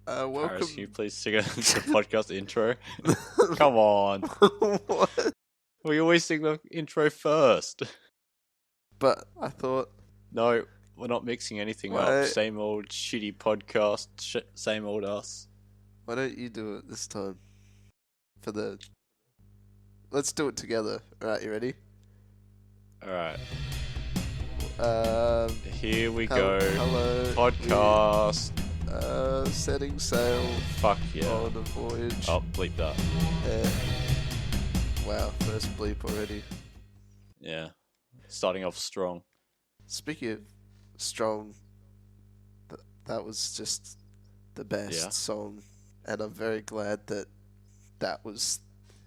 Paris, can you Welcome. please sing the podcast intro? Come on. What? We always sing the intro first. But I thought, No, we're not mixing anything Why- up. Same old shitty podcast, same old us. why don't you do it this time? Let's do it together. Alright, you ready? Alright, Um, here we hel- go. hello. Podcast. Setting sail Fuck yeah. on a voyage. Oh, bleep that. Wow, first bleep already. Yeah. Starting off strong. Speaking of strong, that was just the best Yeah. song, and I'm very glad that was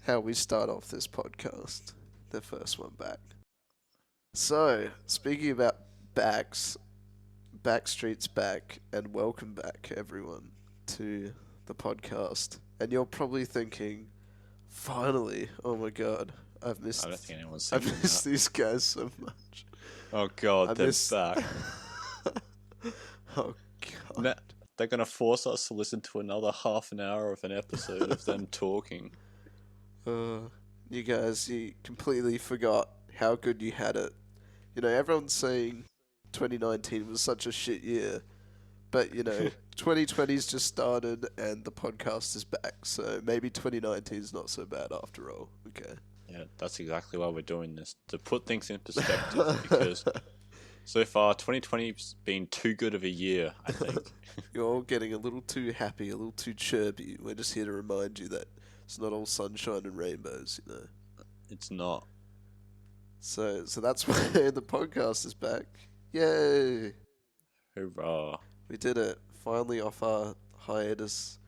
how we start off this podcast, the first one back. So, speaking about backs, Backstreet's back, and welcome back, everyone, to the podcast. And you're probably thinking, finally, oh my god, I've missed, I don't think anyone's I've thinking missed that. these guys so much. Oh god, I they're miss- back. Oh god. No, they're gonna force us to listen to another half an hour of an episode of them talking. You guys, you completely forgot how good you had it. You know, everyone's saying 2019 was such a shit year, but you know, 2020's just started and the podcast is back, so maybe 2019 is not so bad after all. Okay. Yeah, that's exactly why we're doing this, to put things in perspective, because so far 2020's been too good of a year, I think. You're all getting a little too happy, a little too chirpy. We're just here to remind you that it's not all sunshine and rainbows, you know. It's not. So that's why the podcast is back. Yay! Hurrah. We did it. Finally off our hiatus.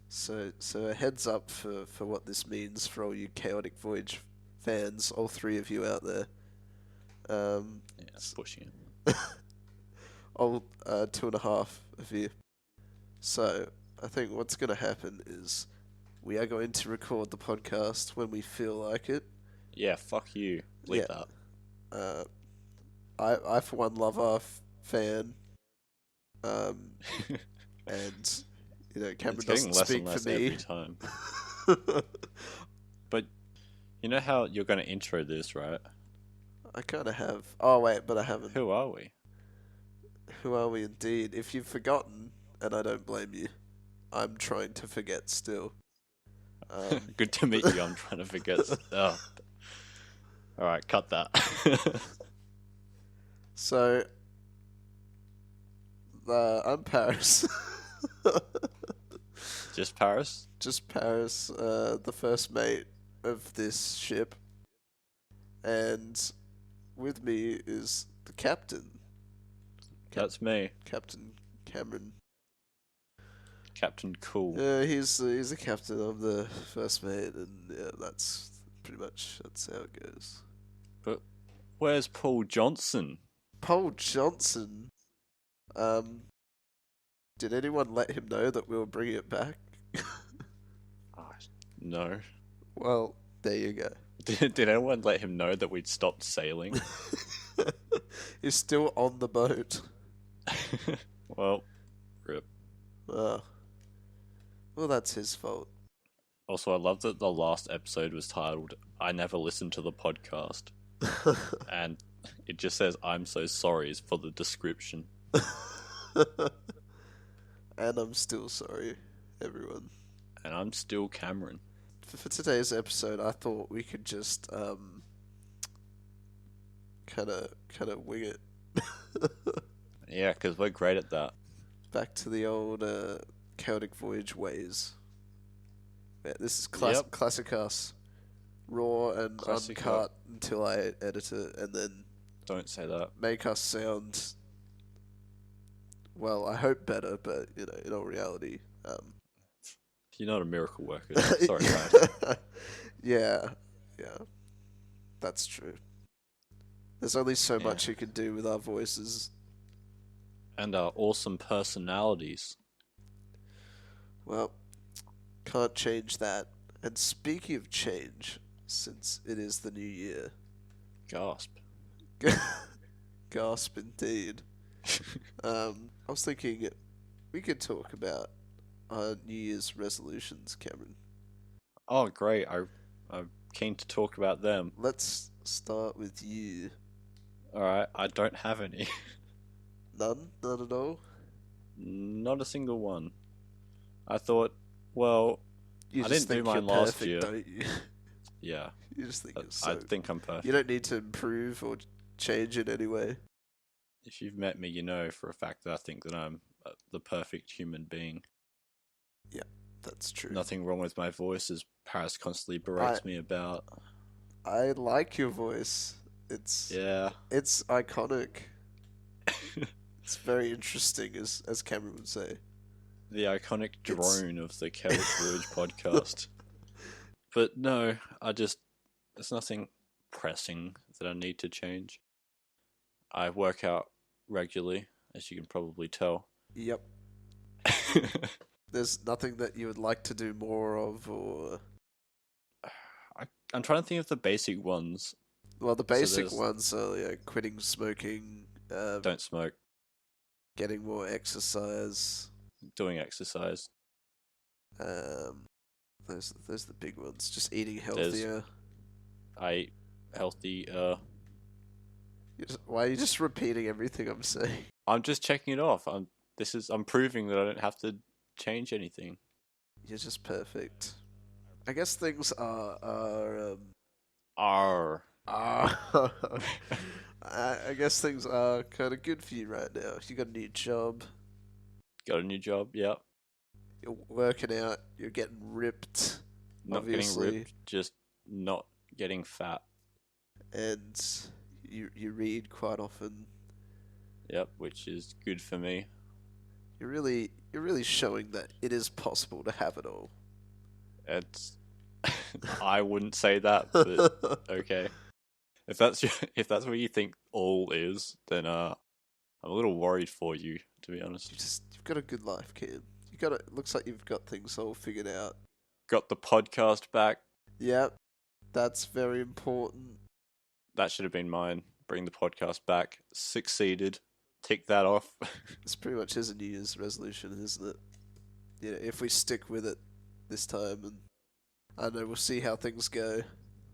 So a heads up for what this means for all you Chaotic Voyage fans, all three of you out there. Yeah, it's pushing it. All 2.5 of you. So I think what's going to happen is we are going to record the podcast when we feel like it. Yeah, fuck you. Bleep Yeah. that. I for one love our fan. And you know, Cameron It's getting doesn't less speak and less for me. every time. But you know how you're going to intro this, right? I kind of have. Oh wait, but I haven't. Who are we? Who are we indeed? If you've forgotten, and I don't blame you, I'm trying to forget still. Good to meet you. I'm trying to forget. Oh. All right, cut that. So, I'm Paris. Just Paris? Just Paris, the first mate of this ship. And with me is the captain. That's me. Captain Cameron. Captain Cool. He's the captain. I'm the first mate, and yeah, that's how it goes. But where's Paul Johnson? Paul Johnson. Did anyone let him know that we were bringing it back? Oh, no. Well, there you go. Did anyone let him know that we'd stopped sailing? He's still on the boat. Well, rip. Oh. Well, that's his fault. Also, I love that the last episode was titled I Never Listened to the Podcast. And it just says, I'm so sorry for the description. And I'm still sorry, everyone. And I'm still Cameron. For today's episode, I thought we could just kind of wing it. Yeah, because we're great at that. Back to the old Chaotic Voyage ways. Yeah, this is Yep. classic us. Raw and Classic uncut until I edit it, and then Don't say that. make us sound, well, I hope better, but, you know, in all reality... You're not a miracle worker. Sorry, guys. Yeah, that's true. There's only so Yeah. much you can do with our voices. And our awesome personalities. Well, can't change that. And speaking of change, since it is the new year, Gasp. gasp indeed. I was thinking we could talk about New Year's resolutions, Cameron. Oh, great. I'm keen to talk about them. Let's start with you. Alright, I don't have any. None? None at all? Not a single one. I thought, well, You I just didn't do think you're mine last perfect, year. don't you? Yeah, You just think you're I so... think I'm perfect. You don't need to improve or change in any way. If you've met me, you know for a fact that I think that I'm the perfect human being. Yeah, that's true. Nothing wrong with my voice, as Paris constantly berates me about. I like your voice. Yeah. It's iconic. It's very interesting, as Cameron would say. The iconic drone of the Celtic Voyage podcast. But no, there's nothing pressing that I need to change. I work out regularly, as you can probably tell. Yep. There's nothing that you would like to do more of, or... I'm trying to think of the basic ones. Well, the basic ones are quitting smoking, Don't smoke. getting more exercise. Doing exercise. Those are the big ones. Just eating healthier. I eat healthy. Why are you just repeating everything I'm saying? I'm just checking it off. I'm proving that I don't have to change anything. You're just perfect. I guess things are I guess things are kind of good for you right now. You got a new job. Got a new job, yeah. You're working out. You're getting ripped. Not obviously. getting ripped, just not getting fat. And you read quite often. Yep, which is good for me. You're really showing that it is possible to have it all. It's I wouldn't say that, but okay. If that's what you think all is, then I'm a little worried for you, to be honest. You've got a good life, kid. Looks like you've got things all figured out. Got the podcast back. Yep, that's very important. That should have been mine. Bring the podcast back. Succeeded. Tick that off. This pretty much is a New Year's resolution, isn't it? You know, if we stick with it this time, and I know we'll see how things go.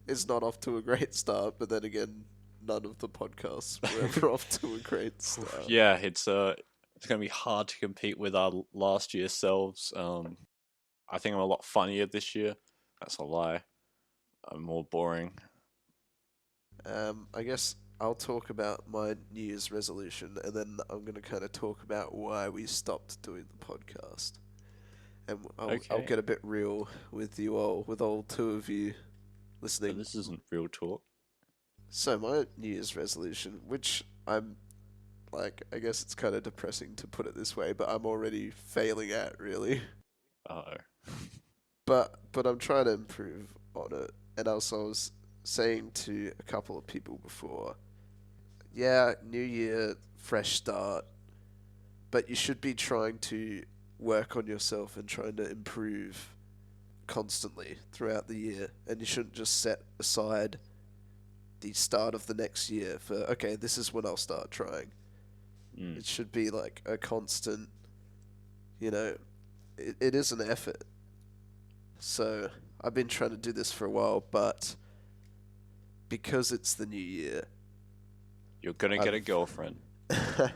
It's not off to a great start, but then again, none of the podcasts were ever off to a great start. Yeah, it's going to be hard to compete with our last year's selves. I think I'm a lot funnier this year. That's a lie. I'm more boring. I guess I'll talk about my New Year's resolution, and then I'm going to kind of talk about why we stopped doing the podcast. And I'll get a bit real with you all, with all two of you listening. So this isn't real talk. So my New Year's resolution, which I'm like, I guess it's kind of depressing to put it this way, but I'm already failing at, really. Uh-oh. But I'm trying to improve on it. And also I was saying to a couple of people before, yeah, new year, fresh start, but you should be trying to work on yourself and trying to improve constantly throughout the year. And you shouldn't just set aside the start of the next year for, okay, this is when I'll start trying. It should be like a constant, you know, it is an effort. So I've been trying to do this for a while, but because it's the new year, you're gonna get a girlfriend.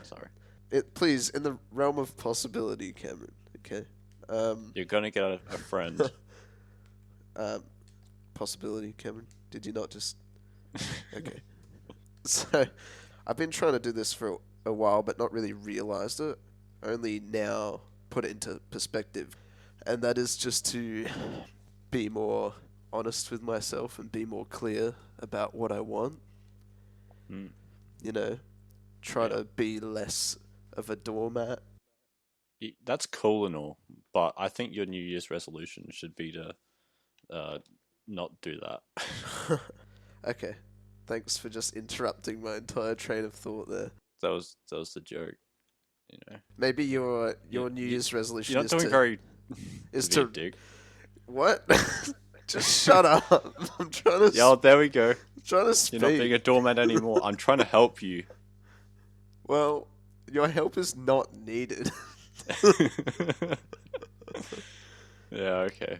Sorry. Please, in the realm of possibility, Cameron. Okay. You're gonna get a friend. Possibility, Cameron. Did you not just? Okay. So, I've been trying to do this for a while, but not really realized it. Only now put it into perspective, and that is just to be more honest with myself and be more clear about what I want. You know, try to be less of a doormat. That's cool and all, but I think your New Year's resolution should be to not do that. Okay. Thanks for just interrupting my entire train of thought there. That was the joke, you know. Maybe your New Year's resolution is to is to to be a dick. What? Just shut up. I'm trying to Yeah, there we go. I'm trying to speak. You're not being a doormat anymore. I'm trying to help you. Well, your help is not needed. Yeah, okay.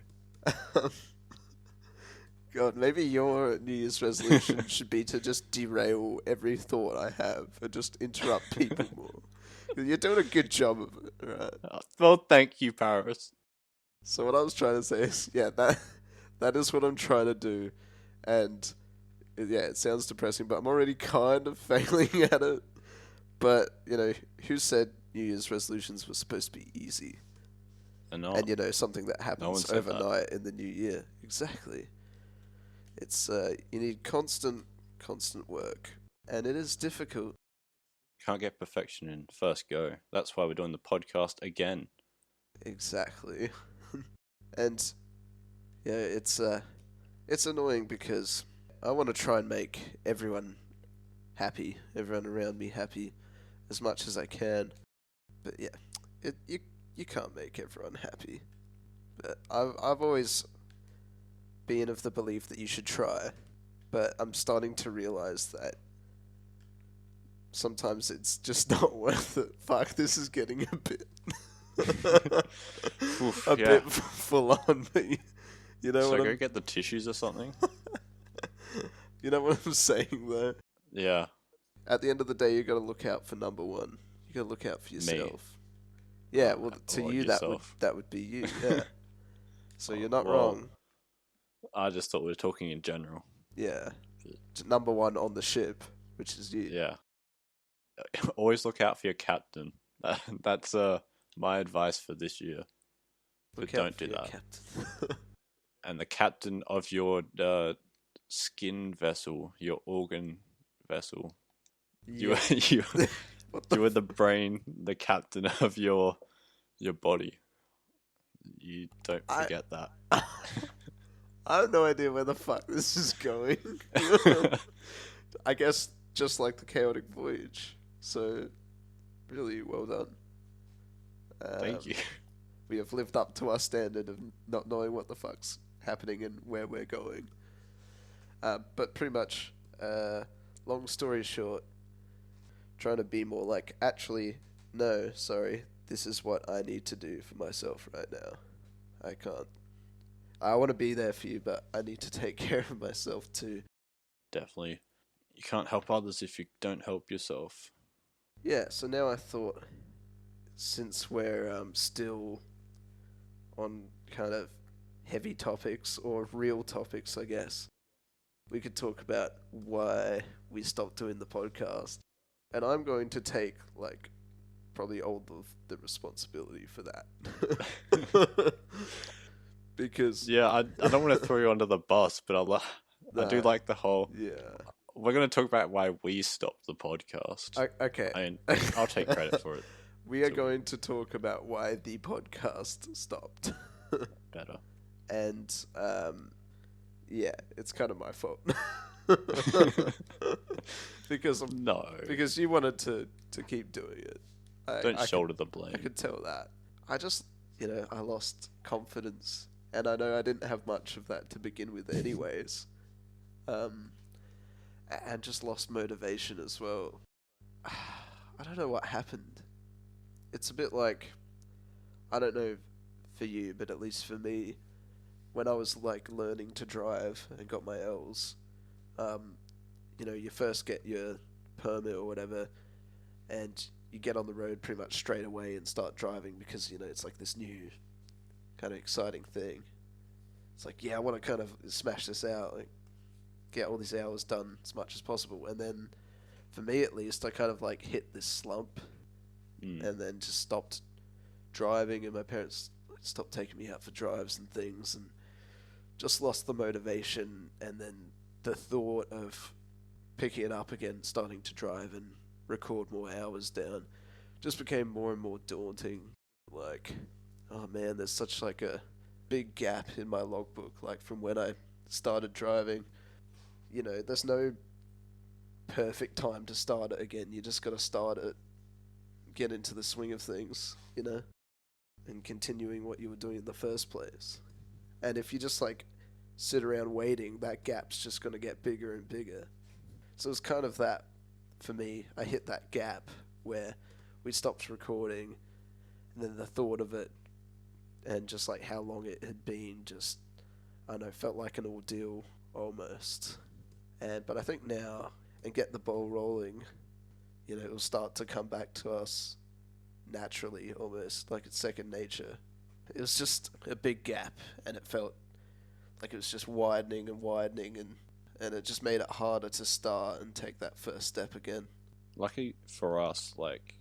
God, maybe your New Year's resolution should be to just derail every thought I have and just interrupt people more. You're doing a good job of it, right? Well, thank you, Paris. So what I was trying to say is, yeah, that is what I'm trying to do, and yeah, it sounds depressing, but I'm already kind of failing at it. But who said New Year's resolutions were supposed to be easy? They're not. And something that No one happens said that. overnight in the new year. Exactly. It's you need constant work, and it is difficult. Can't get perfection in first go. That's why we're doing the podcast again. Exactly. And yeah, it's annoying because I want to try and make everyone happy, everyone around me happy, as much as I can. But yeah, you can't make everyone happy. But I've always been of the belief that you should try, but I'm starting to realize that sometimes it's just not worth it. Fuck, this is getting a bit Oof, a yeah. bit full on, but you know So what go get the tissues or something. you know what I'm saying though. Yeah, At the end of the day, you got to look out for number one. You got to look out for Me. yourself. Yeah, well, to or you yourself. that would be you. Yeah. So you're not Well, wrong. I just thought we were talking in general. Yeah. Number one on the ship, which is you. Yeah. Always look out for your captain. That's my advice for this year. Look But out don't for do your that. captain. And the captain of your skin vessel, your organ vessel. Yeah. You What you are the brain, the captain of your body. You don't I- forget that. I have no idea where the fuck this is going. I guess just like the chaotic voyage. So, really well done. Thank you. We have lived up to our standard of not knowing what the fuck's happening and where we're going. But pretty much, long story short, trying to be more like, actually, no, sorry, this is what I need to do for myself right now. I can't. I want to be there for you, but I need to take care of myself too. Definitely. You can't help others if you don't help yourself. Yeah, so now I thought, since we're still on kind of heavy topics, or real topics, I guess, we could talk about why we stopped doing the podcast. And I'm going to take, like, probably all of the responsibility for that. Because... Yeah, I don't want to throw you under the bus, but I do Nah, like the whole... yeah. We're going to talk about why we stopped the podcast. Okay. I mean, I'll take credit for it. We are going to talk about why the podcast stopped. Better. And, yeah, it's kind of my fault. because because you wanted to keep doing it. Don't shoulder the blame. I could tell that. I just, I lost confidence, and I know I didn't have much of that to begin with, anyways. And just lost motivation as well. I don't know what happened. It's a bit like, I don't know for you, but at least for me, when I was like learning to drive and got my L's, you first get your permit or whatever, and you get on the road pretty much straight away and start driving because, it's like this new kind of exciting thing. It's like, yeah, I want to kind of smash this out, like, get all these hours done as much as possible. And then, for me at least, I kind of like hit this slump and then just stopped driving, and my parents stopped taking me out for drives and things, and just lost the motivation. And then the thought of picking it up again, starting to drive and record more hours down, just became more and more daunting. Like, oh man, there's such like a big gap in my logbook, like from when I started driving. There's no perfect time to start it again. You just got to start it, get into the swing of things, and continuing what you were doing in the first place. And if you just like sit around waiting, that gap's just going to get bigger and bigger. So it's kind of that for me. I hit that gap where we stopped recording, and then the thought of it and just like how long it had been, just I don't know, felt like an ordeal almost. But I think now, and get the ball rolling, it'll start to come back to us naturally, almost like it's second nature. It was just a big gap, and it felt like it was just widening and widening, and it just made it harder to start and take that first step again. Lucky for us, like,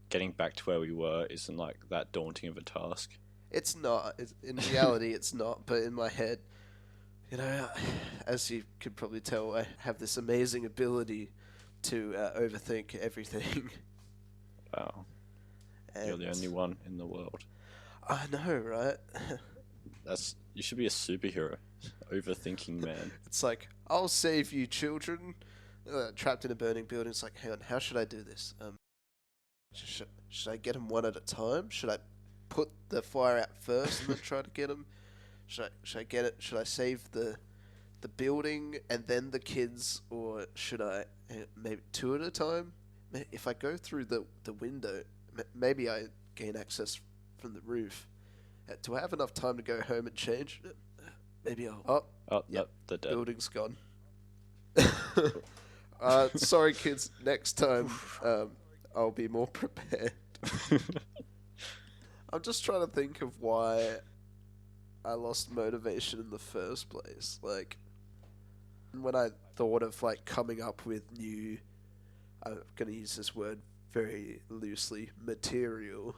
getting back to where we were isn't like that daunting of a task. It's not. In reality, it's not. But in my head, as you could probably tell, I have this amazing ability to overthink everything. Wow. And You're the only one in the world. I know, right? You should be a superhero. Overthinking man. It's like, I'll save you, children. Trapped in a burning building. It's like, hang on, how should I do this? Should I get them one at a time? Should I put the fire out first and then try to get them? Should I get it? Should I save the building and then the kids, or should I maybe two at a time? If I go through the window, maybe I gain access from the roof. Do I have enough time to go home and change? Maybe I'll... Oh, yep, they're dead. Building's gone. Sorry, kids. Next time, I'll be more prepared. I'm just trying to think of why I lost motivation in the first place. Like, when I thought of, like, coming up with new... I'm going to use this word very loosely. Material.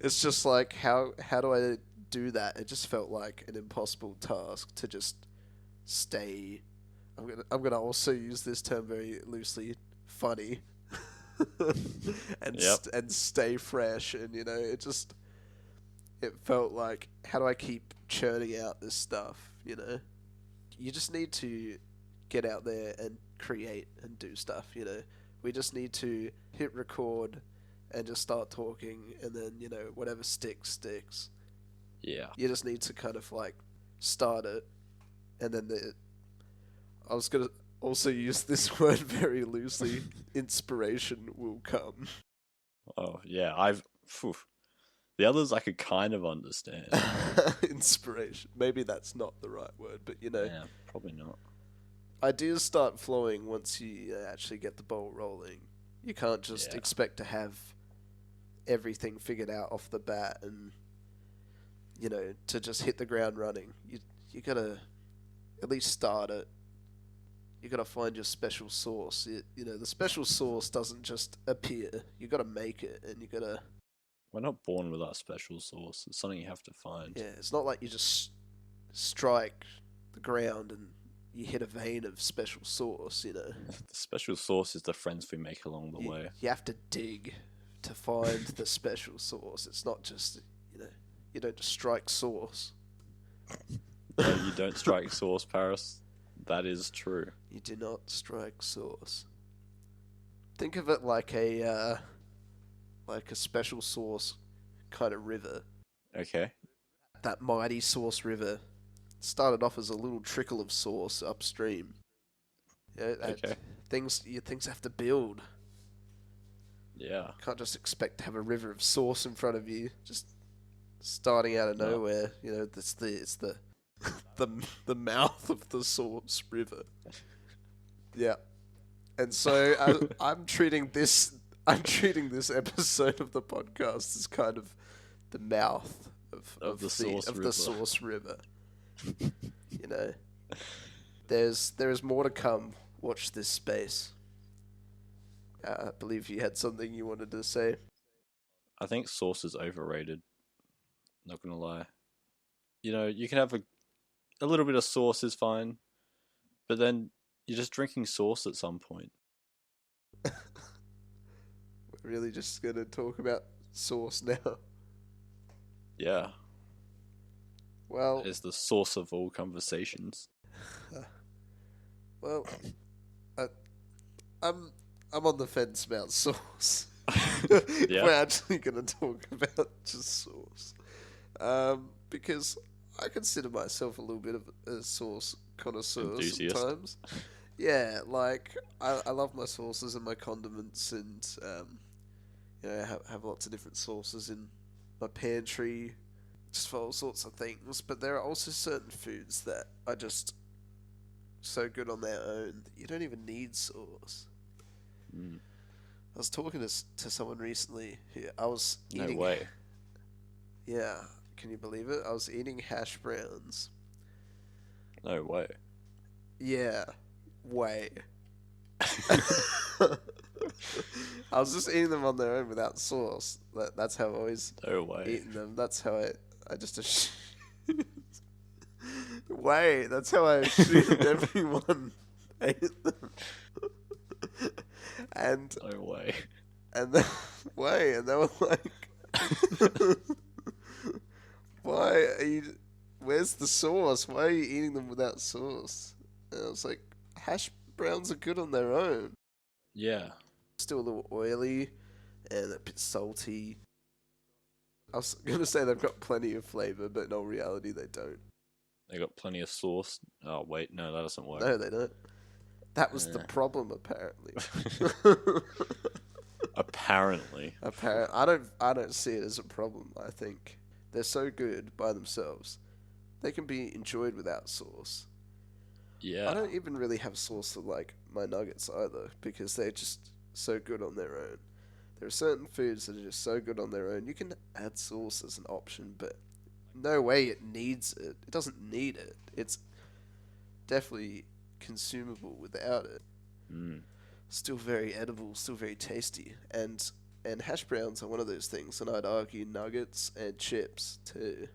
It's just like, how do I do that? It just felt like an impossible task to just stay. I'm gonna also use this term very loosely. Funny, and stay fresh, and it felt like, how do I keep churning out this stuff? You just need to get out there and create and do stuff. We just need to hit record and just start talking, and then, whatever sticks. Yeah. You just need to kind of, like, start it, and then I was going to also use this word very loosely, inspiration will come. Oh, yeah, the others I could kind of understand. Inspiration. Maybe that's not the right word, but, Yeah, probably not. Ideas start flowing once you actually get the ball rolling. You can't just expect to have everything figured out off the bat and, to just hit the ground running. You gotta at least start it. You gotta find your special sauce. The special sauce doesn't just appear. You gotta make it, and you gotta... We're not born with our special sauce. It's something you have to find. Yeah, it's not like you just strike the ground and you hit a vein of special sauce, The special sauce is the friends we make along the way. You have to dig to find the special sauce. It's not just, you don't just strike sauce. No, you don't strike sauce, Paris. That is true. You do not strike sauce. Think of it like a special sauce kind of river. Okay. That mighty sauce river started off as a little trickle of sauce upstream. Okay. Things have to build. Yeah. Can't just expect to have a river of sauce in front of you, just starting out of nowhere. It's the the mouth of the sauce river. Yeah. And so I'm treating this episode of the podcast as kind of the mouth of the sauce river. There's more to come. Watch this space. I believe you had something you wanted to say. I think sauce is overrated. Not gonna lie. You can have a little bit of sauce is fine, but then you're just drinking sauce at some point. We're really just gonna talk about sauce now. Yeah. Well, it's the source of all conversations. Well, I'm on the fence about sauce. Yeah. We're actually going to talk about just sauce, because I consider myself a little bit of a sauce connoisseur Enthusiast. sometimes. Yeah, like I love my sauces and my condiments, and have lots of different sauces in my pantry, just for all sorts of things. But there are also certain foods that are just so good on their own that you don't even need sauce. Mm. I was talking to someone recently who I was No eating. way. Yeah, can you believe it? I was eating hash browns. No way. Yeah, way. I was just eating them on their own without sauce. That's how I've always No way. eaten them. That's how I just Wait, that's how I assumed everyone ate them. And No way. and then wait, and they were like, "Why are you? Where's the sauce? Why are you eating them without sauce?" And I was like, "Hash browns are good on their own. Yeah. Still a little oily and a bit salty. I was gonna say they've got plenty of flavor, but in all reality, they don't. They got plenty of sauce. Oh, wait. No, that doesn't work. No, they don't. That was the Yeah. problem, apparently. Apparently. I don't see it as a problem. I think they're so good by themselves. They can be enjoyed without sauce. Yeah. I don't even really have sauce for like my nuggets either because they're just so good on their own. There are certain foods that are just so good on their own. You can add sauce as an option, but no way it needs it. It doesn't need it. It's definitely consumable without it. Mm. Still very edible, still very tasty. And hash browns are one of those things, and I'd argue nuggets and chips too.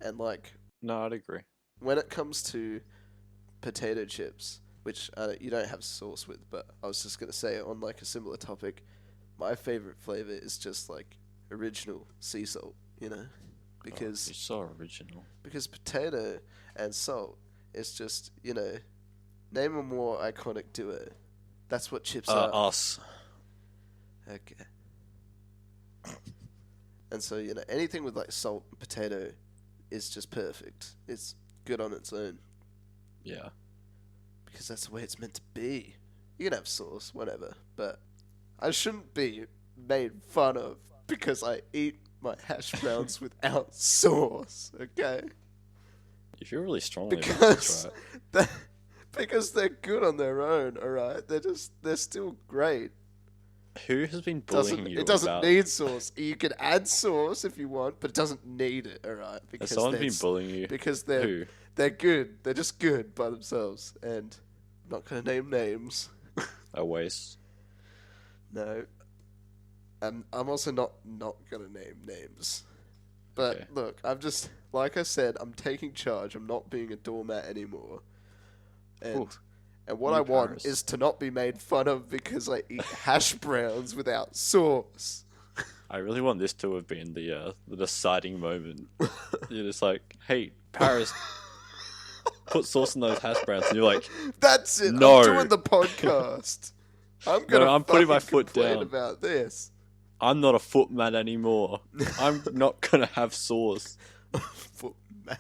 And like No, I'd agree. when it comes to potato chips, which you don't have sauce with, but I was just gonna say on like a similar topic, my favorite flavor is just like original sea salt, because You're so original. because potato and salt is just name a more iconic duo. That's what chips are. Us. Okay. And so anything with like salt and potato is just perfect. It's good on its own Yeah. because that's the way it's meant to be. You can have sauce, whatever, but I shouldn't be made fun of because I eat my hash browns without sauce. Okay. You feel really strongly about Because this, right? because they're good on their own, alright? They're still great. Who has been bullying you It doesn't about... need sauce. You can add sauce if you want, but it doesn't need it, alright? Has someone been bullying you? Because Who? they're good. They're just good by themselves. And I'm not gonna name names. A waste. No. And I'm also not gonna name names. But Okay. look, like I said, I'm taking charge. I'm not being a doormat anymore. And Oof. and what You I want Paris. is to not be made fun of because I eat hash browns without sauce. I really want this to have been the deciding moment. You're just like, hey, Paris, put sauce in those hash browns. And you're like, That's it. No. I'm doing the podcast. I'm gonna. I'm putting my fucking foot complain down. about this. I'm not a footman anymore. I'm not going to have sauce. Foot man.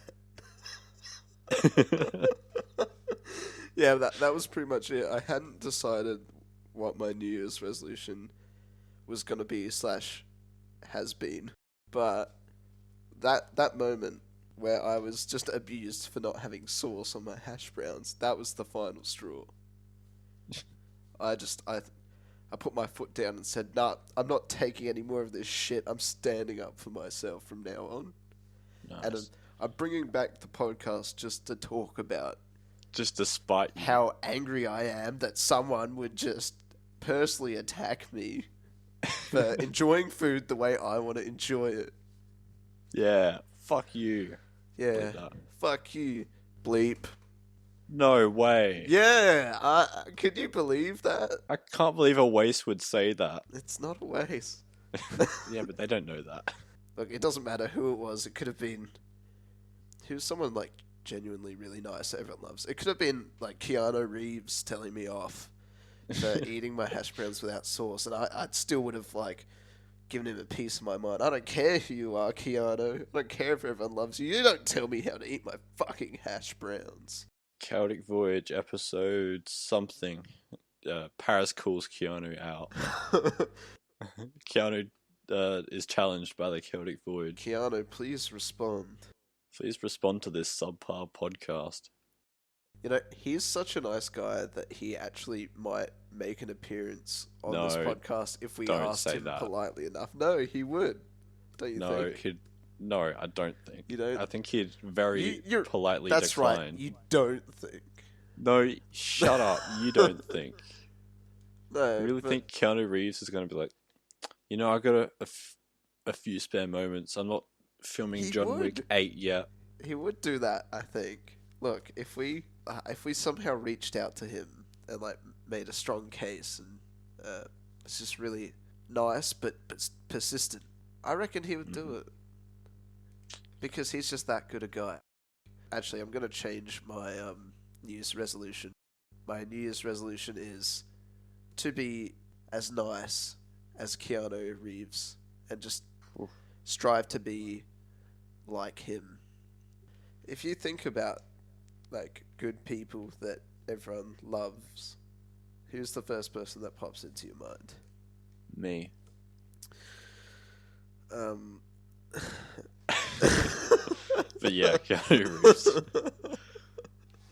Yeah, that was pretty much it. I hadn't decided what my New Year's resolution was gonna be / has been, but that moment where I was just abused for not having sauce on my hash browns, that was the final straw. I put my foot down and said, "Nah, I'm not taking any more of this shit. I'm standing up for myself from now on." Nice. And I'm bringing back the podcast just to talk about Just despite you. how angry I am that someone would just personally attack me for enjoying food the way I want to enjoy it. Yeah, fuck you. Yeah, Bleep that. fuck you, bleep. No way. Yeah, can you believe that? I can't believe a waste would say that. It's not a waste. Yeah, but they don't know that. Look, it doesn't matter who it was. It could have been someone like genuinely really nice that everyone loves. It could have been like Keanu Reeves telling me off for eating my hash browns without sauce, and I still would have like given him a piece of my mind. I don't care who you are, Keanu. I don't care if everyone loves you. You don't tell me how to eat my fucking hash browns. Chaotic Voyage episode something. Paris calls Keanu out. Keanu is challenged by the Celtic Voyage. Keanu, please respond. Please respond to this subpar podcast. You know, he's such a nice guy that he actually might make an appearance on this podcast if we asked him politely enough. No, he would. Don't you think? No, I don't think. You don't? I think he'd very politely that's decline. That's right. You don't think. No, shut up. You don't think. No. You really think Keanu Reeves is going to be like, you know, I got a few spare moments. I'm not filming John Wick 8 yet. He would do that, I think. Look, if we somehow reached out to him and like made a strong case and it's just really nice but persistent, I reckon he would do it. Because he's just that good a guy. Actually, I'm going to change my New Year's resolution. My New Year's resolution is to be as nice as Keanu Reeves and just strive to be like him. If you think about like good people that everyone loves, who's the first person that pops into your mind? Me. But yeah, Keanu Reeves.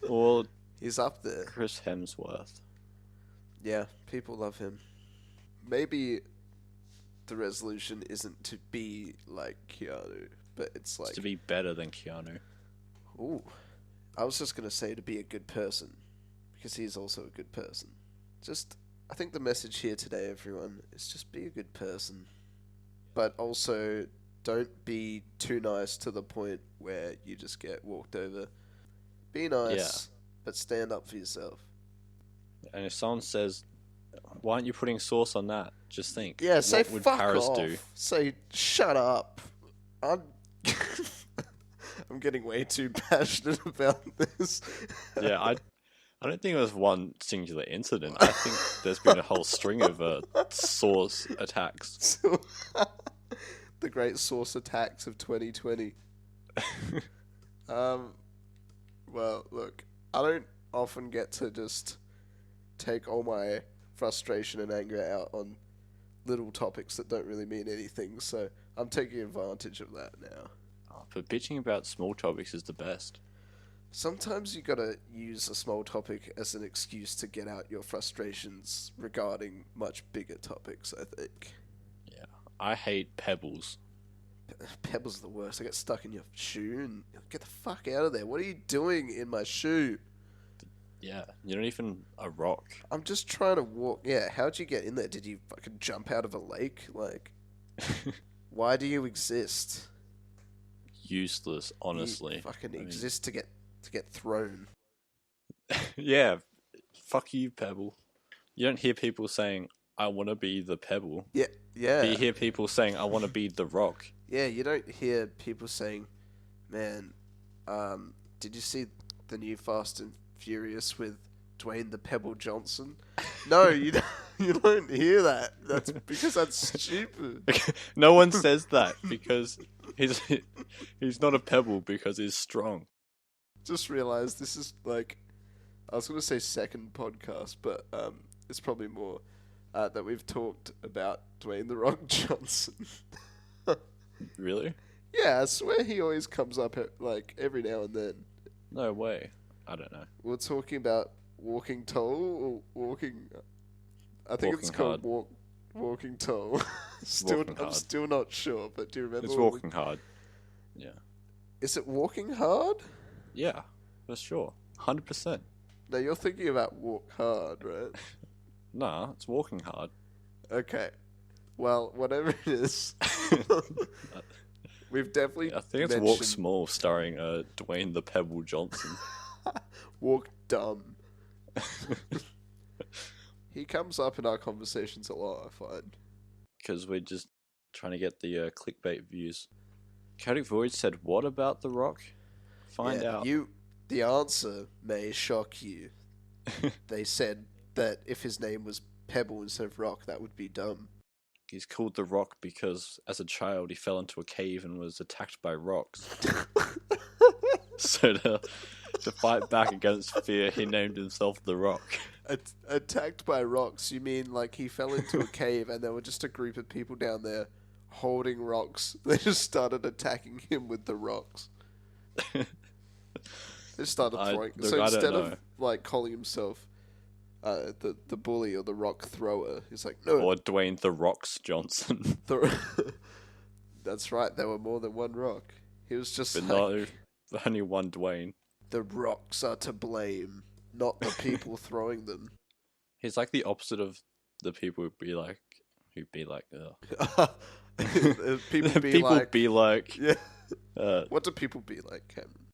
Well, he's up there. Chris Hemsworth. Yeah, people love him. Maybe the resolution isn't to be like Keanu, but it's like... to be better than Keanu. Ooh. I was just going to say to be a good person, because he's also a good person. I think the message here today, everyone, is just be a good person. But also, don't be too nice to the point where you just get walked over. Be nice, but stand up for yourself. And if someone says, why aren't you putting sauce on that? Just think. Yeah, say what would fuck Paris off. do? Say shut up. I'm getting way too passionate about this. Yeah, I don't think it was one singular incident. I think there's been a whole string of sauce attacks. The great sauce attacks of 2020. Well, look, I don't often get to just take all my frustration and anger out on little topics that don't really mean anything, so I'm taking advantage of that now. But bitching about small topics is the best. Sometimes you gotta use a small topic as an excuse to get out your frustrations regarding much bigger topics, I think. Yeah, I hate pebbles. Pebbles are the worst. I get stuck in your shoe and get the fuck out of there. What are you doing in my shoe? Yeah, you're not even a rock. I'm just trying to walk. Yeah, how'd you get in there? Did you fucking jump out of a lake? Like, why do you exist? Useless, honestly. You fucking exist to get thrown. Yeah, fuck you, Pebble. You don't hear people saying, I want to be the Pebble. Yeah. But you hear people saying, I want to be the rock. Yeah, you don't hear people saying, man, did you see the new Fast and Furious with Dwayne the Pebble Johnson? No, you don't hear that. That's because that's stupid. No one says that because he's not a pebble because he's strong. Just realized this is like, I was going to say second podcast, but it's probably more that we've talked about Dwayne the Rock Johnson. Really? Yeah, I swear he always comes up like every now and then. No way. I don't know. We're talking about walking tall or walking. I think walking it's called hard. Walking tall. I'm still not sure, but do you remember? It's walking hard. Yeah. Is it walking hard? Yeah, for sure. 100%. No, you're thinking about walk hard, right? Nah, it's walking hard. Okay. Well, whatever it is, we've definitely. I think it's Walk Small, starring Dwayne the Pebble Johnson. Walk Dumb. He comes up in our conversations a lot, I find. Because we're just trying to get the clickbait views. Celtic Voyage said, what about The Rock? Find out. The answer may shock you. They said that if his name was Pebble instead of Rock, that would be dumb. He's called The Rock because as a child he fell into a cave and was attacked by rocks. So to fight back against fear, he named himself The Rock. Attacked by rocks? You mean like he fell into a cave and there were just a group of people down there holding rocks? They just started attacking him with the rocks. They started throwing. Look, So I don't instead know. of like calling himself the bully or the rock thrower, he's like, no. Or Dwayne the Rocks Johnson. That's right. There were more than one rock. He was just But like, no, only one Dwayne. the rocks are to blame, not the people throwing them. He's like the opposite of the people who'd be like, ugh. People be People like, be like, yeah. What do people be like, Cameron?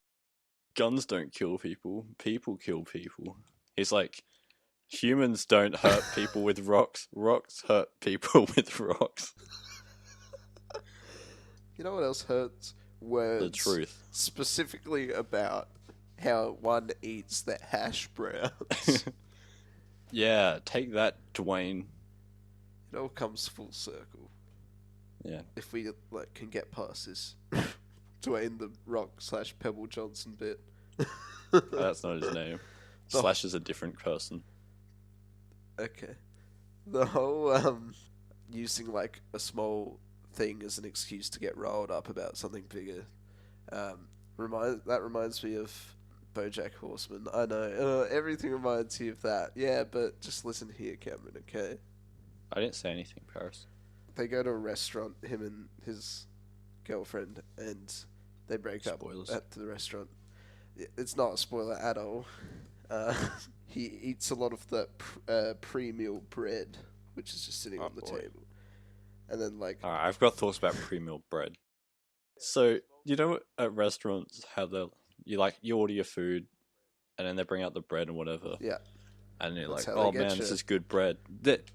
guns don't kill people. People kill people. He's like, humans don't hurt people with rocks. Rocks hurt people with rocks. You know what else hurts? Words. The truth. Specifically about how one eats the hash browns. Yeah, take that, Dwayne. It all comes full circle. Yeah. If we like can get past this Dwayne the Rock / Pebble Johnson bit. That's not his name. Slash is a different person. Okay. The whole using like a small thing as an excuse to get riled up about something bigger reminds me of BoJack Horseman. I know everything reminds you of that. Yeah, but just listen here, Cameron. Okay. I didn't say anything, Paris. They go to a restaurant, him and his girlfriend, and they break Spoilers. up at the restaurant. It's not a spoiler at all. He eats a lot of the pre-meal bread, which is just sitting on the table. And then, like... Alright, I've got thoughts about pre-meal bread. So, you know at restaurants how you order your food, and then they bring out the bread and whatever. Yeah. And you're That's like, how they oh get man, you. this is good bread.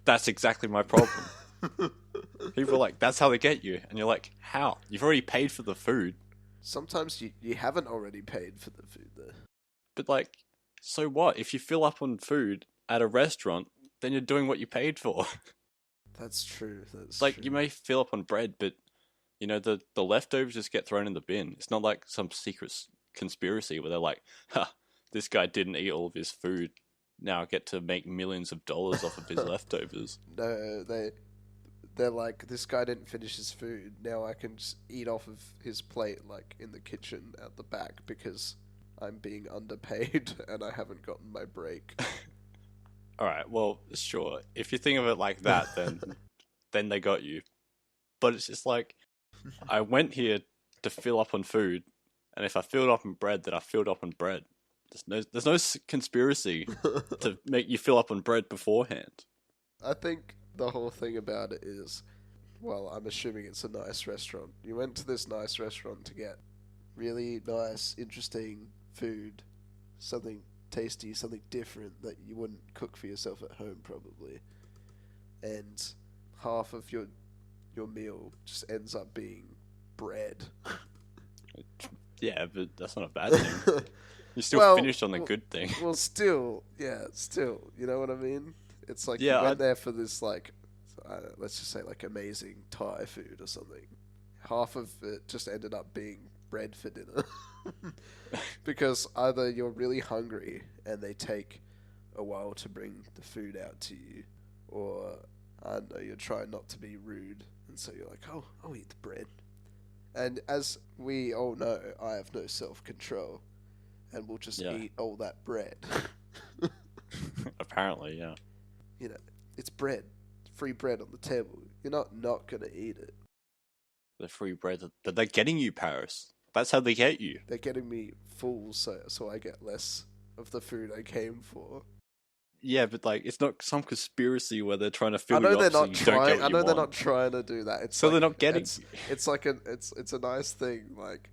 That's exactly my problem. People are like, that's how they get you. And you're like, how? You've already paid for the food. Sometimes you haven't already paid for the food, though. But like, so what? If you fill up on food at a restaurant, then you're doing what you paid for. That's true. That's Like, true. you may fill up on bread, but, you know, the leftovers just get thrown in the bin. It's not like some secret conspiracy where they're like, ha, this guy didn't eat all of his food. Now I get to make millions of dollars off of his leftovers. No, they're like, this guy didn't finish his food. Now I can just eat off of his plate, like, in the kitchen at the back because I'm being underpaid and I haven't gotten my break. Alright, well, sure. If you think of it like that, then they got you. But it's just like, I went here to fill up on food, and if I filled up on bread, then I filled up on bread. There's no conspiracy to make you fill up on bread beforehand. I think the whole thing about it is, well, I'm assuming it's a nice restaurant. You went to this nice restaurant to get really nice, interesting food, something tasty, something different that you wouldn't cook for yourself at home probably. And half of your meal just ends up being bread. Yeah, but that's not a bad thing. You still finished on the good thing. Well, still, you know what I mean? It's like Yeah, you went there for this, like, let's just say, like, amazing Thai food or something. Half of it just ended up being bread for dinner. Because either you're really hungry and they take a while to bring the food out to you, or, I don't know, you're trying not to be rude, and so you're like, oh, I'll eat the bread. And as we all know, I have no self-control, and we'll just eat all that bread. Apparently, yeah. You know, it's bread. Free bread on the table. You're not going to eat it. The free bread that they're getting you, Paris. That's how they get you. They're getting me full, so I get less of the food I came for. Yeah, but like, it's not some conspiracy where they're trying to fill I know you they're up so not you don't get trying. what I you know they're want. not trying to do that. It's So like, they're not getting it's, you. it's like it's a nice thing, like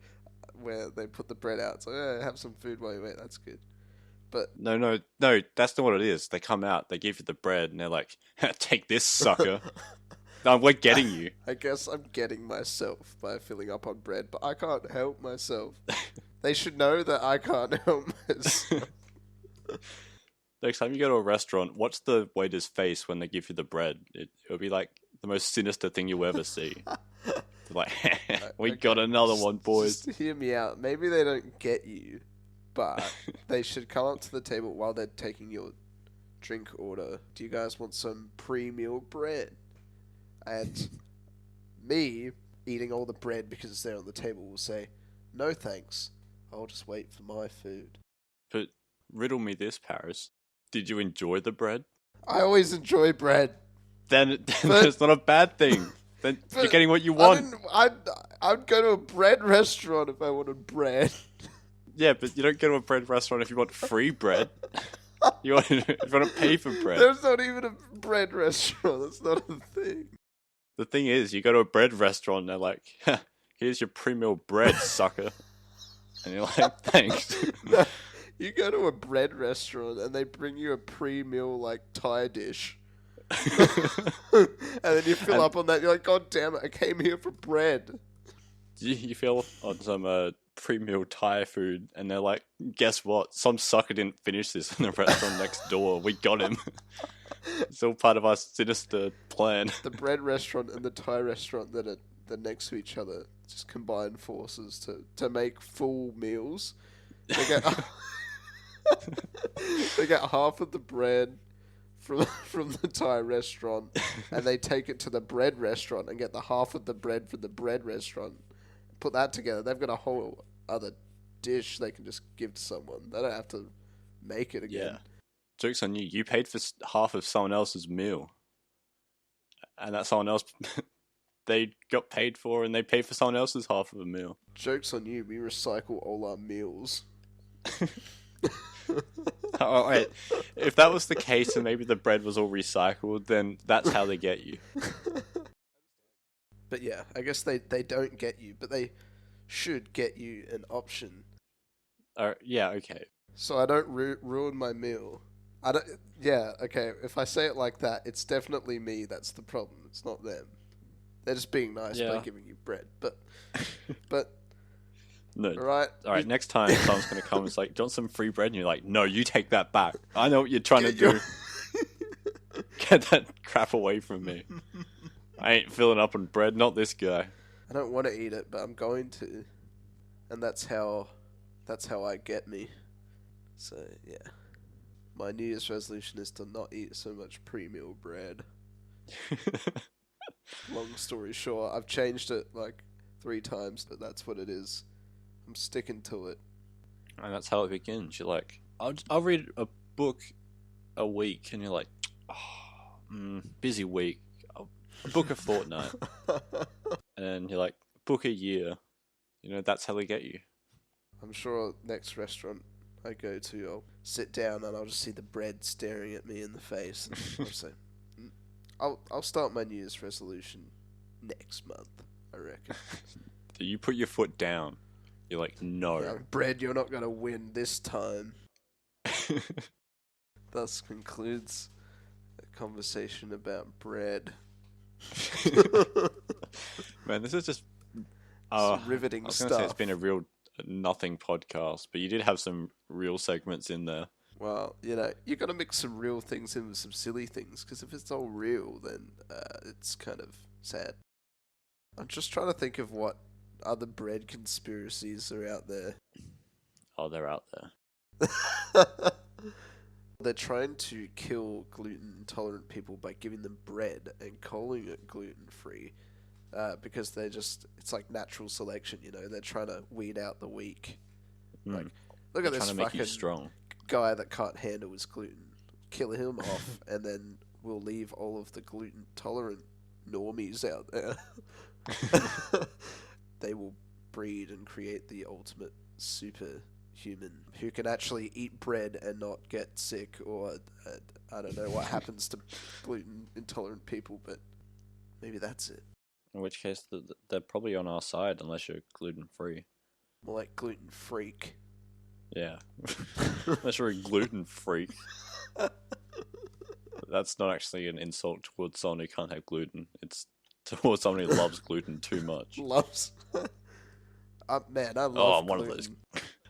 where they put the bread out. So yeah, have some food while you wait. That's good. But No, that's not what it is. They come out, they give you the bread, and they're like, take this, sucker. No, we're getting you. I guess I'm getting myself by filling up on bread, but I can't help myself. They should know that I can't help myself. Next time you go to a restaurant, watch the waiter's face when they give you the bread. It'll be like the most sinister thing you'll ever see. They're like, we got another one, boys. Just hear me out. Maybe they don't get you, but they should come up to the table while they're taking your drink order. Do you guys want some pre-meal bread? And me, eating all the bread because it's there on the table, will say, no thanks. I'll just wait for my food. But riddle me this, Paris. Did you enjoy the bread? I always enjoy bread. Then it's not a bad thing. Then you're getting what you want. I'd go to a bread restaurant if I wanted bread. Yeah, but you don't go to a bread restaurant if you want free bread. You want to pay for bread. There's not even a bread restaurant. That's not a thing. The thing is, you go to a bread restaurant and they're like, here's your pre-meal bread, sucker. And you're like, thanks. No, you go to a bread restaurant and they bring you a pre-meal, like, Thai dish. And then you fill up on that. You're like, God damn it, I came here for bread. You feel on some pre-meal Thai food and they're like, guess what? Some sucker didn't finish this in the restaurant next door. We got him. It's all part of our sinister plan. The bread restaurant and the Thai restaurant that are next to each other just combine forces to make full meals. They get they get half of the bread from the Thai restaurant, and they take it to the bread restaurant and get the half of the bread from the bread restaurant. Put that together, they've got a whole other dish they can just give to someone. They don't have to make it again. Yeah. Joke's on you. You paid for half of someone else's meal. And that someone else, they got paid for, and they paid for someone else's half of a meal. Joke's on you. We recycle all our meals. Oh, wait. If that was the case and maybe the bread was all recycled, then that's how they get you. But yeah, I guess they don't get you, but they should get you an option. Yeah, okay. So I don't ruin my meal. I don't. Yeah, okay. If I say it like that, it's definitely me that's the problem. It's not them. They're just being nice by giving you bread. But no. All right. Next time someone's gonna come, it's like, do you want some free bread? And you're like, no, you take that back. I know what you're trying to do. Get that crap away from me. I ain't filling up on bread. Not this guy. I don't want to eat it, but I'm going to, and that's how I get me. So yeah. My New Year's resolution is to not eat so much pre-meal bread. Long story short, I've changed it like 3 times, but that's what it is. I'm sticking to it. And that's how it begins. You're like, I'll read a book a week, and you're like, busy week. I'll book a fortnight. And you're like, book a year. You know, that's how they get you. I'm sure next restaurant I go to, I'll sit down and I'll just see the bread staring at me in the face. And I'll say, I'll start my New Year's resolution next month, I reckon. Do you put your foot down? You're like, no. Yeah, bread, you're not going to win this time. Thus concludes a conversation about bread. Man, this is just riveting I was stuff. gonna say it's been a real nothing podcast, but you did have some real segments in there. Well, you know, you got to mix some real things in with some silly things, because if it's all real, then it's kind of sad. I'm just trying to think of what other bread conspiracies are out there. Oh, they're out there. They're trying to kill gluten-intolerant people by giving them bread and calling it gluten-free. Because it's like natural selection, you know. They're trying to weed out the weak. Like, look at this fucking strong guy that can't handle his gluten. Kill him off, and then we'll leave all of the gluten-tolerant normies out there. They will breed and create the ultimate superhuman who can actually eat bread and not get sick, or I don't know what happens to gluten-intolerant people, but maybe that's it. In which case, they're probably on our side unless you're gluten-free. More like gluten freak. Yeah. Unless you're a gluten freak. That's not actually an insult towards someone who can't have gluten. It's towards someone who loves gluten too much. Loves? Man, I love gluten. I'm one of those.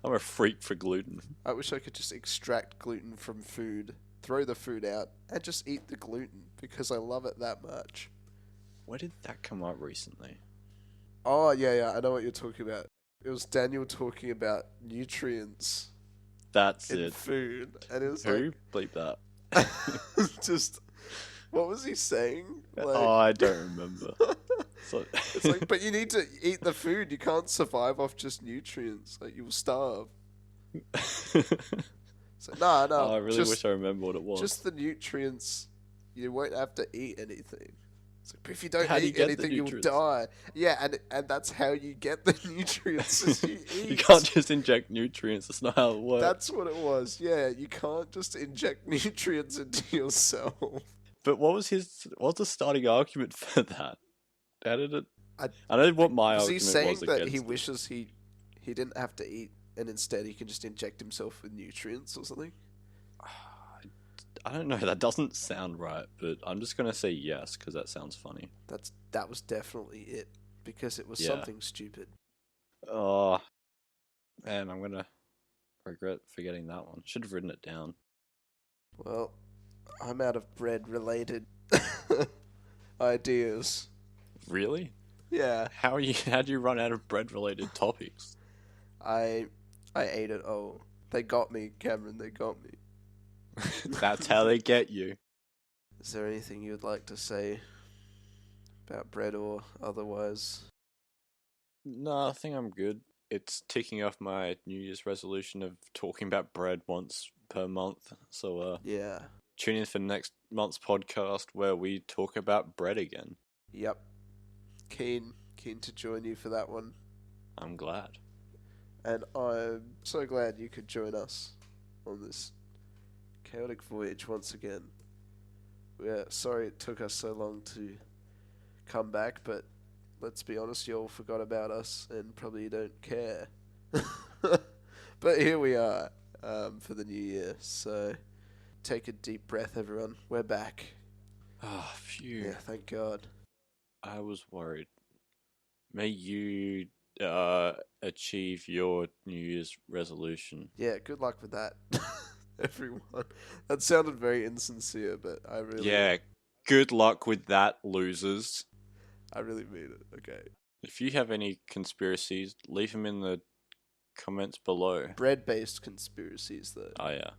I'm a freak for gluten. I wish I could just extract gluten from food, throw the food out, and just eat the gluten, because I love it that much. Where did that come up recently? Oh, yeah, I know what you're talking about. It was Daniel talking about nutrients That's in it. food. And it was Who bleep that? Just, what was he saying? Oh, I don't remember. So... It's like, but you need to eat the food. You can't survive off just nutrients. Like, you will starve. So, no, Oh, I really wish I remember what it was. Just the nutrients. You won't have to eat anything. It's like, but if you don't How do you eat get the anything, you'll nutrients? die. Yeah, and that's how you get the nutrients. Is you eat. You can't just inject nutrients. That's not how it works. That's what it was. Yeah, you can't just inject nutrients into yourself. But what's the starting argument for that? How did it? I know what my Was argument he saying was that against he it. wishes he didn't have to eat and instead he can just inject himself with nutrients or something? I don't know. That doesn't sound right, but I'm just gonna say yes because that sounds funny. That was definitely it because it was Yeah. something stupid. Oh, man, I'm gonna regret forgetting that one. Should have written it down. Well, I'm out of bread-related ideas. Really? Yeah, How'd you run out of bread-related topics? I ate it all. They got me, Cameron. They got me. That's how they get you. Is there anything you'd like to say about bread or otherwise? No, I think I'm good. It's ticking off my New Year's resolution of talking about bread once per month. So, Yeah. tune in for next month's podcast where we talk about bread again. Yep. Keen to join you for that one. I'm glad. And I'm so glad you could join us on this chaotic voyage once again. We're sorry it took us so long to come back, but let's be honest, you all forgot about us and probably don't care. But here we are for the new year, so take a deep breath, everyone. We're back. Ah, phew. Yeah, thank God. I was worried. May you achieve your New Year's resolution. Yeah, good luck with that, everyone. That sounded very insincere, but Yeah, good luck with that, losers. I really mean it. Okay. If you have any conspiracies, leave them in the comments below. Bread-based conspiracies, though. Oh, yeah.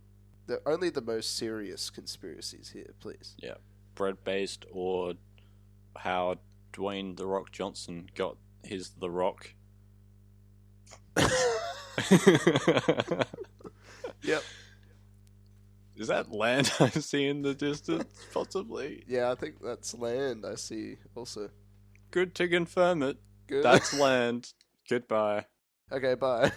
They're only the most serious conspiracies here, please. Yeah. Bread-based or how Dwayne The Rock Johnson got his The Rock. Yep. Is that land I see in the distance, possibly? Yeah, I think that's land I see also. Good to confirm it. Good. That's land. Goodbye. Okay, bye.